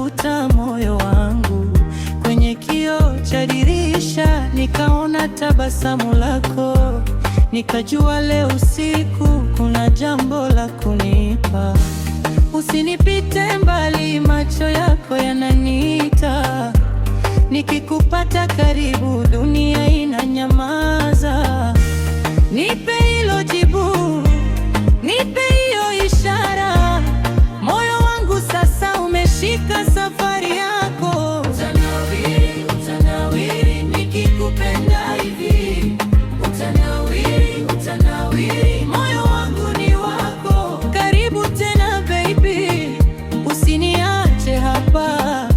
unauvuta moyo wangu. Kwenye kioo cha dirisha nikaona tabasamu lako, nikajua leo usiku kuna jambo la kunipa. Usinipite mbali, macho yako yananiita. Nikikupata karibu, dunia inanyamaza. Nipe hilo jibu, nipe hiyo ishara. Moyo wangu sasa umeshika safari yako. Utanawiri, utanawiri nikikupenda hivi. Utanawiri, utanawiri, moyo wangu ni wako. Karibu tena baby, usiniache hapa.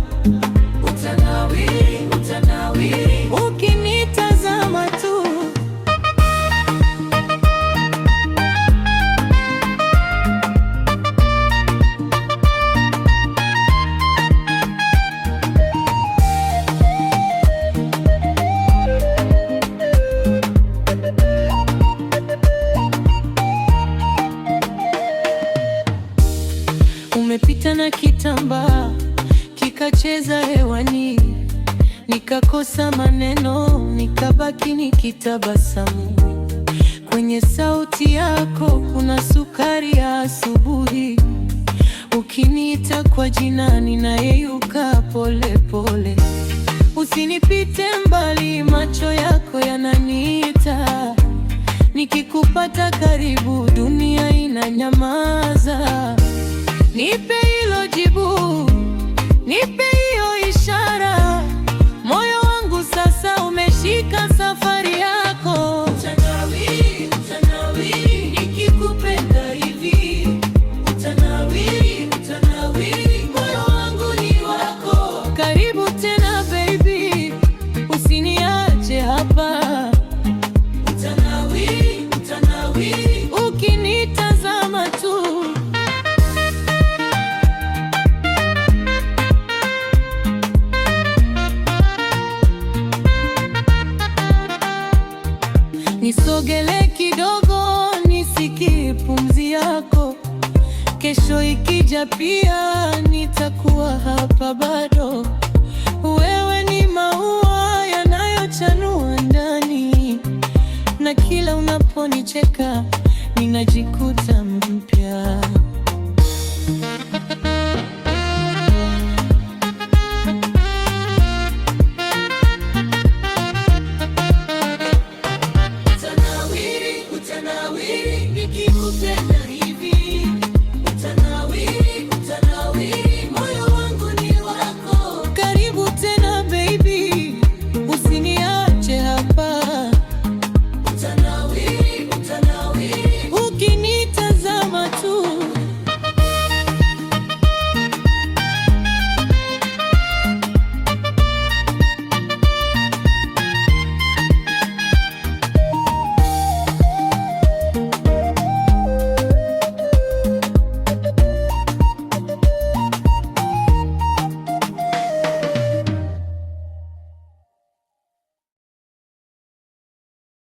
Utanawiri, utanawiri ukinitazama tu. Umepita na kitambaa kikacheza hewani, nikakosa maneno, nikabaki nikitabasamu. Kwenye sauti yako kuna sukari ya asubuhi. Ukiniita kwa jina ninayeyuka pole pole. Usinipite mbali, macho yako yananiita. Nikikupata karibu, dunia inanyamaza. Nipe hilo jibu, nipe hiyo ishara. Moyo wangu sasa umeshika safari yako. Utanawiri, utanawiri nikikupenda hivi. Utanawiri, utanawiri, moyo wangu ni wako. Karibu tena baby, usiniache hapa. Utanawiri, utanawiri ukinitazama tu. Nisogele kidogo nisikie pumzi yako. Kesho ikija pia nitakuwa hapa bado. Wewe ni maua yanayochanua ndani, na kila unaponicheka ninajikuta mpya.